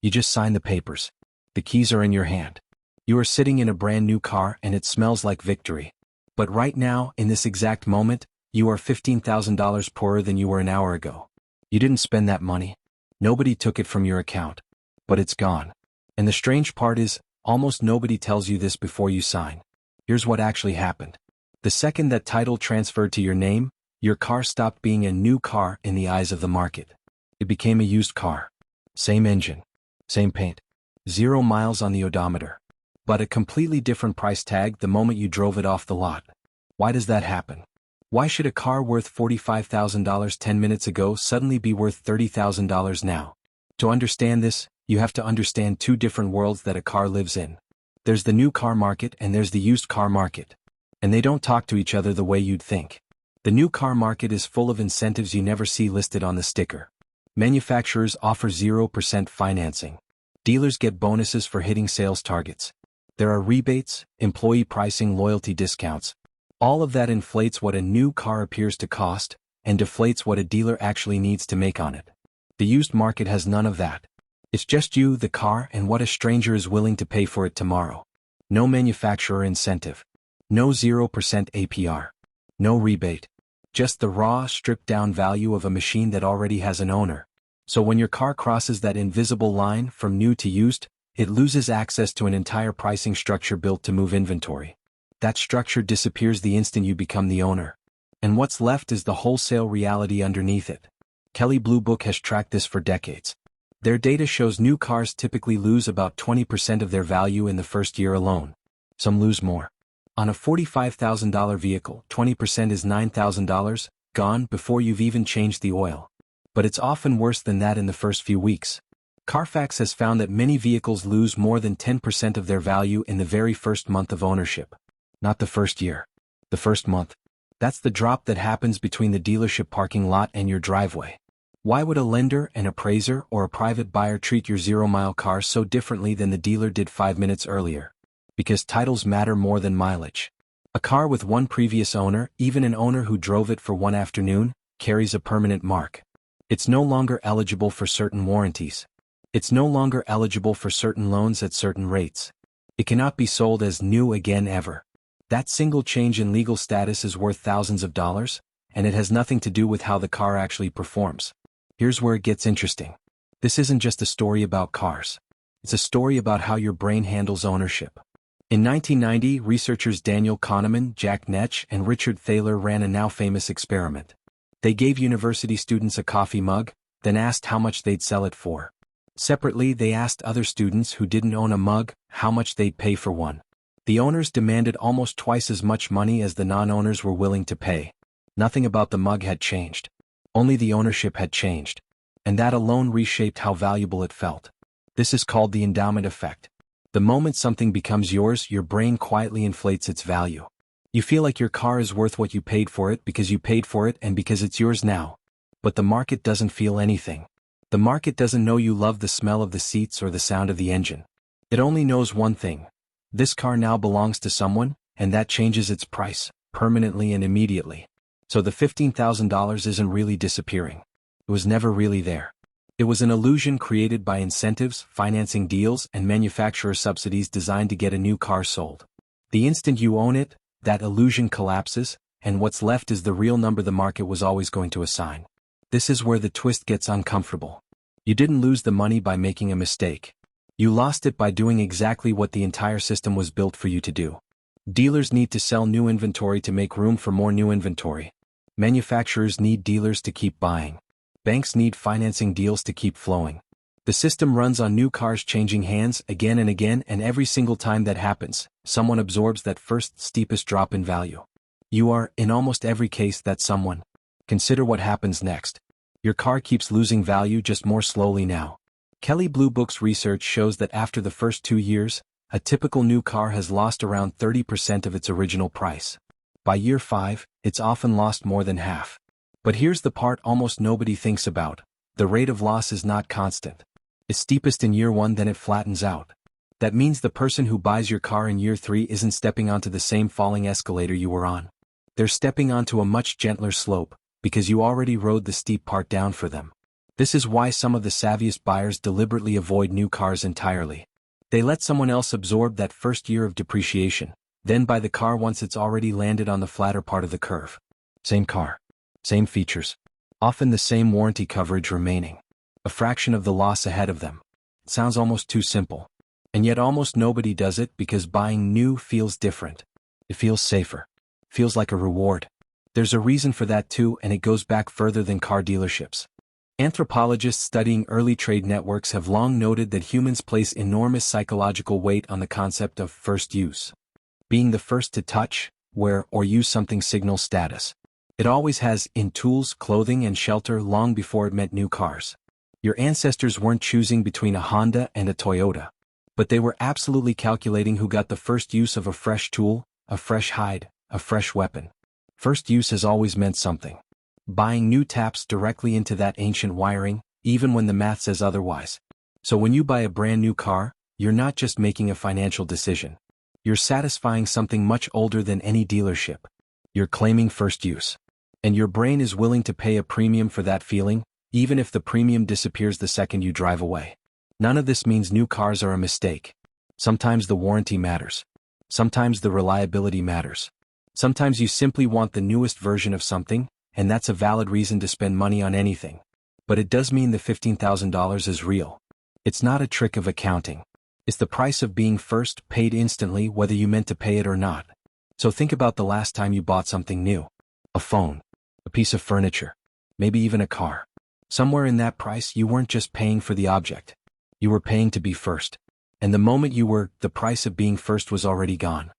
You just sign the papers. The keys are in your hand. You are sitting in a brand new car and it smells like victory. But right now, in this exact moment, you are $15,000 poorer than you were an hour ago. You didn't spend that money. Nobody took it from your account. But it's gone. And the strange part is, almost nobody tells you this before you sign. Here's what actually happened. The second that title transferred to your name, your car stopped being a new car in the eyes of the market. It became a used car. Same engine. Same paint. 0 miles on the odometer. But a completely different price tag the moment you drove it off the lot. Why does that happen? Why should a car worth $45,000 10 minutes ago suddenly be worth $30,000 now? To understand this, you have to understand two different worlds that a car lives in. There's the new car market and there's the used car market. And they don't talk to each other the way you'd think. The new car market is full of incentives you never see listed on the sticker. Manufacturers offer 0% financing. Dealers get bonuses for hitting sales targets. There are rebates, employee pricing, loyalty discounts. All of that inflates what a new car appears to cost, and deflates what a dealer actually needs to make on it. The used market has none of that. It's just you, the car, and what a stranger is willing to pay for it tomorrow. No manufacturer incentive. No 0% APR. No rebate. Just the raw, stripped-down value of a machine that already has an owner. So when your car crosses that invisible line from new to used, it loses access to an entire pricing structure built to move inventory. That structure disappears the instant you become the owner. And what's left is the wholesale reality underneath it. Kelley Blue Book has tracked this for decades. Their data shows new cars typically lose about 20% of their value in the first year alone. Some lose more. On a $45,000 vehicle, 20% is $9,000, gone before you've even changed the oil. But it's often worse than that in the first few weeks. Carfax has found that many vehicles lose more than 10% of their value in the very first month of ownership. Not the first year. The first month. That's the drop that happens between the dealership parking lot and your driveway. Why would a lender, an appraiser, or a private buyer treat your 0-mile car so differently than the dealer did 5 minutes earlier? Because titles matter more than mileage. A car with one previous owner, even an owner who drove it for one afternoon, carries a permanent mark. It's no longer eligible for certain warranties. It's no longer eligible for certain loans at certain rates. It cannot be sold as new again ever. That single change in legal status is worth thousands of dollars, and it has nothing to do with how the car actually performs. Here's where it gets interesting. This isn't just a story about cars. It's a story about how your brain handles ownership. In 1990, researchers Daniel Kahneman, Jack Netsch, and Richard Thaler ran a now-famous experiment. They gave university students a coffee mug, then asked how much they'd sell it for. Separately, they asked other students who didn't own a mug how much they'd pay for one. The owners demanded almost twice as much money as the non-owners were willing to pay. Nothing about the mug had changed. Only the ownership had changed. And that alone reshaped how valuable it felt. This is called the endowment effect. The moment something becomes yours, your brain quietly inflates its value. You feel like your car is worth what you paid for it because you paid for it and because it's yours now. But the market doesn't feel anything. The market doesn't know you love the smell of the seats or the sound of the engine. It only knows one thing. This car now belongs to someone, and that changes its price, permanently and immediately. So the $15,000 isn't really disappearing. It was never really there. It was an illusion created by incentives, financing deals, and manufacturer subsidies designed to get a new car sold. The instant you own it, that illusion collapses, and what's left is the real number the market was always going to assign. This is where the twist gets uncomfortable. You didn't lose the money by making a mistake. You lost it by doing exactly what the entire system was built for you to do. Dealers need to sell new inventory to make room for more new inventory. Manufacturers need dealers to keep buying. Banks need financing deals to keep flowing. The system runs on new cars changing hands again and again, and every single time that happens, someone absorbs that first steepest drop in value. You are, in almost every case, that someone. Consider what happens next. Your car keeps losing value, just more slowly now. Kelley Blue Book's research shows that after the first 2 years, a typical new car has lost around 30% of its original price. By year 5, it's often lost more than half. But here's the part almost nobody thinks about. The rate of loss is not constant. It's steepest in year 1, then it flattens out. That means the person who buys your car in year 3 isn't stepping onto the same falling escalator you were on. They're stepping onto a much gentler slope, because you already rode the steep part down for them. This is why some of the savviest buyers deliberately avoid new cars entirely. They let someone else absorb that first year of depreciation, then buy the car once it's already landed on the flatter part of the curve. Same car. Same features. Often the same warranty coverage remaining. A fraction of the loss ahead of them. It sounds almost too simple. And yet almost nobody does it because buying new feels different. It feels safer. Feels like a reward. There's a reason for that too, and it goes back further than car dealerships. Anthropologists studying early trade networks have long noted that humans place enormous psychological weight on the concept of first use. Being the first to touch, wear, or use something signals status. It always has in tools, clothing, and shelter long before it meant new cars. Your ancestors weren't choosing between a Honda and a Toyota, but they were absolutely calculating who got the first use of a fresh tool, a fresh hide, a fresh weapon. First use has always meant something. Buying new taps directly into that ancient wiring, even when the math says otherwise. So when you buy a brand new car, you're not just making a financial decision. You're satisfying something much older than any dealership. You're claiming first use. And your brain is willing to pay a premium for that feeling, even if the premium disappears the second you drive away. None of this means new cars are a mistake. Sometimes the warranty matters. Sometimes the reliability matters. Sometimes you simply want the newest version of something, and that's a valid reason to spend money on anything. But it does mean the $15,000 is real. It's not a trick of accounting. It's the price of being first, paid instantly whether you meant to pay it or not. So think about the last time you bought something new. A phone. A piece of furniture. Maybe even a car. Somewhere in that price you weren't just paying for the object. You were paying to be first. And the moment you were, the price of being first was already gone.